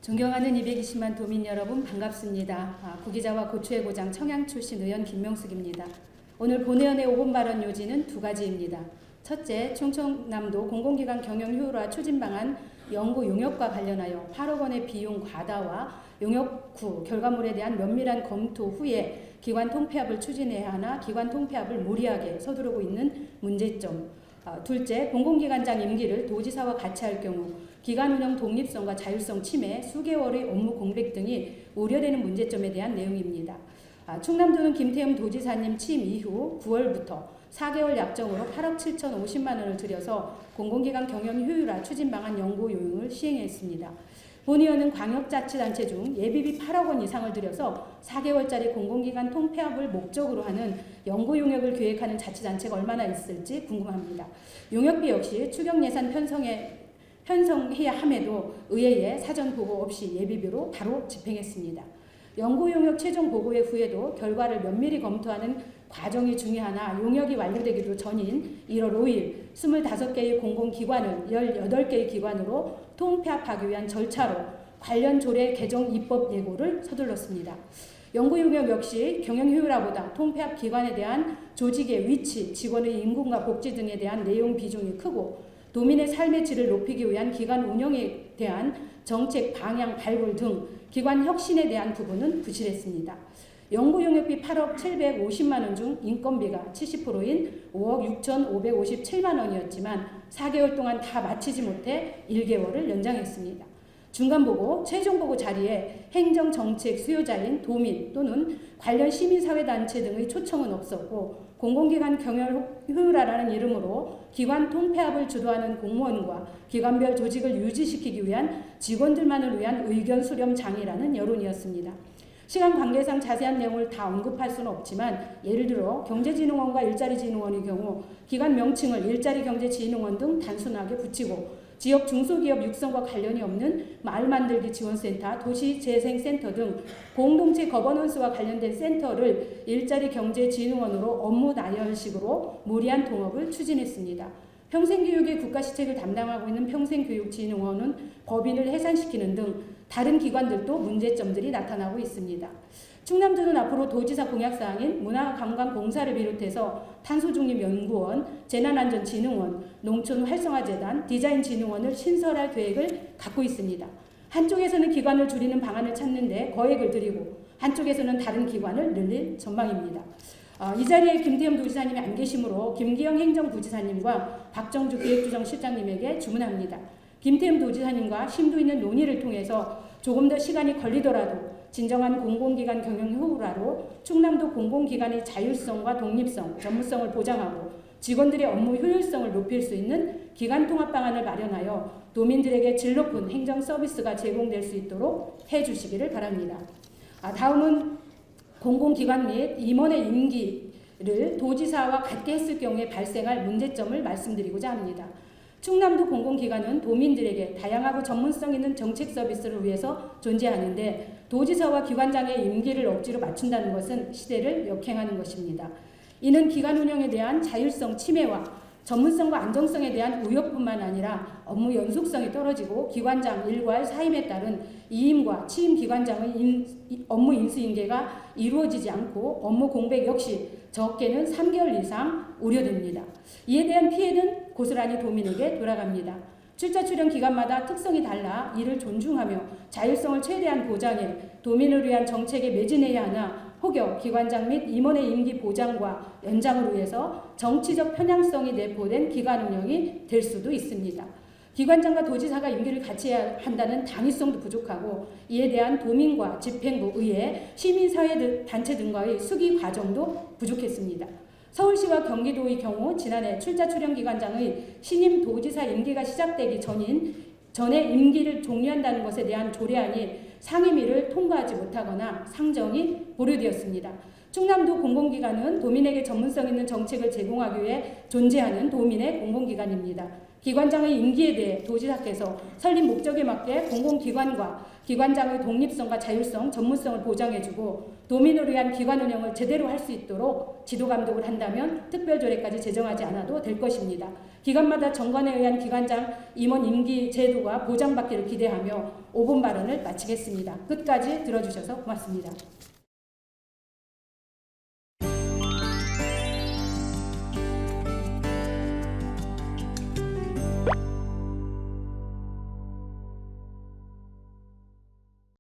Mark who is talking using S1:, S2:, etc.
S1: 존경하는 220만 도민 여러분 반갑습니다. 구기자와 고추의 고장 청양 출신 의원 김명숙입니다. 오늘 본의원의 5분 발언 요지는 두 가지입니다. 첫째, 충청남도 공공기관 경영 효율화 추진 방안 연구 용역과 관련하여 8억 원의 비용 과다와 용역 후 결과물에 대한 면밀한 검토 후에 기관 통폐합을 추진해야 하나 기관 통폐합을 무리하게 서두르고 있는 문제점. 둘째, 공공기관장 임기를 도지사와 같이 할 경우 기관 운영 독립성과 자율성 침해, 수개월의 업무 공백 등이 우려되는 문제점에 대한 내용입니다. 충남도는 김태흠 도지사님 취임 이후 9월부터 4개월 약정으로 8억 7,050만 원을 들여서 공공기관 경영 효율화 추진 방안 연구 요용을 시행했습니다. 본의원은 광역자치단체 중 예비비 8억 원 이상을 들여서 4개월짜리 공공기관 통폐합을 목적으로 하는 연구 용역을 계획하는 자치단체가 얼마나 있을지 궁금합니다. 용역비 역시 추경예산 편성해야 함에도 의회에 사전 보고 없이 예비비로 바로 집행했습니다. 연구 용역 최종 보고회 후에도 결과를 면밀히 검토하는 과정이 중요하나 용역이 완료되기도 전인 1월 5일 25개의 공공기관을 18개의 기관으로 통폐합하기 위한 절차로 관련 조례 개정 입법 예고를 서둘렀습니다. 연구 용역 역시 경영 효율화보다 통폐합 기관에 대한 조직의 위치, 직원의 임금과 복지 등에 대한 내용 비중이 크고 도민의 삶의 질을 높이기 위한 기관 운영에 대한 정책 방향 발굴 등 기관 혁신에 대한 부분은 부실했습니다. 연구용역비 8억 750만 원 중 인건비가 70%인 5억 6,557만 원이었지만 4개월 동안 다 마치지 못해 1개월을 연장했습니다. 중간보고, 최종보고 자리에 행정정책 수요자인 도민 또는 관련 시민사회단체 등의 초청은 없었고 공공기관 경영 효율화라는 이름으로 기관 통폐합을 주도하는 공무원과 기관별 조직을 유지시키기 위한 직원들만을 위한 의견 수렴 장이라는 여론이었습니다. 시간 관계상 자세한 내용을 다 언급할 수는 없지만 예를 들어 경제진흥원과 일자리진흥원의 경우 기관 명칭을 일자리경제진흥원 등 단순하게 붙이고 지역 중소기업 육성과 관련이 없는 마을만들기 지원센터, 도시재생센터 등 공동체 거버넌스와 관련된 센터를 일자리경제진흥원으로 업무 나열식으로 무리한 통합을 추진했습니다. 평생교육의 국가시책을 담당하고 있는 평생교육진흥원은 법인을 해산시키는 등 다른 기관들도 문제점들이 나타나고 있습니다. 충남도는 앞으로 도지사 공약사항인 문화관광공사를 비롯해서 탄소중립연구원, 재난안전진흥원, 농촌활성화재단, 디자인진흥원을 신설할 계획을 갖고 있습니다. 한쪽에서는 기관을 줄이는 방안을 찾는데 거액을 들이고 한쪽에서는 다른 기관을 늘릴 전망입니다. 이 자리에 김태흠 도지사님이 안 계시므로 김기영 행정부지사님과 박정주 기획조정실장님에게 주문합니다. 김태흠 도지사님과 심도 있는 논의를 통해서 조금 더 시간이 걸리더라도 진정한 공공기관 경영 효율화로 충남도 공공기관의 자율성과 독립성, 전문성을 보장하고 직원들의 업무 효율성을 높일 수 있는 기관 통합 방안을 마련하여 도민들에게 질 높은 행정 서비스가 제공될 수 있도록 해주시기를 바랍니다. 다음은 공공기관 및 임원의 임기를 도지사와 같게 했을 경우에 발생할 문제점을 말씀드리고자 합니다. 충남도 공공기관은 도민들에게 다양하고 전문성 있는 정책 서비스를 위해서 존재하는데 도지사와 기관장의 임기를 억지로 맞춘다는 것은 시대를 역행하는 것입니다. 이는 기관 운영에 대한 자율성 침해와 전문성과 안정성에 대한 우려뿐만 아니라 업무 연속성이 떨어지고 기관장 일괄 사임에 따른 이임과 취임 기관장의 업무 인수인계가 이루어지지 않고 업무 공백 역시 적게는 3개월 이상 우려됩니다. 이에 대한 피해는 고스란히 도민에게 돌아갑니다. 출자 출연 기간마다 특성이 달라 이를 존중하며 자율성을 최대한 보장해 도민을 위한 정책에 매진해야 하나 혹여 기관장 및 임원의 임기 보장과 연장을 위해서 정치적 편향성이 내포된 기관 운영이 될 수도 있습니다. 기관장과 도지사가 임기를 같이 해야 한다는 당위성도 부족하고 이에 대한 도민과 집행부, 의회, 시민사회 단체 등과의 수기 과정도 부족했습니다. 서울시와 경기도의 경우 지난해 출자 출연 기관장의 신임 도지사 임기가 시작되기 전에 임기를 종료한다는 것에 대한 조례안이 상임위를 통과하지 못하거나 상정이 보류되었습니다. 충남도 공공기관은 도민에게 전문성 있는 정책을 제공하기 위해 존재하는 도민의 공공기관입니다. 기관장의 임기에 대해 도지사께서 설립 목적에 맞게 공공기관과 기관장의 독립성과 자율성, 전문성을 보장해주고 도민을 위한 기관 운영을 제대로 할 수 있도록 지도 감독을 한다면 특별조례까지 제정하지 않아도 될 것입니다. 기관마다 정관에 의한 기관장 임원 임기 제도가 보장받기를 기대하며 5분 발언을 마치겠습니다. 끝까지 들어주셔서 고맙습니다.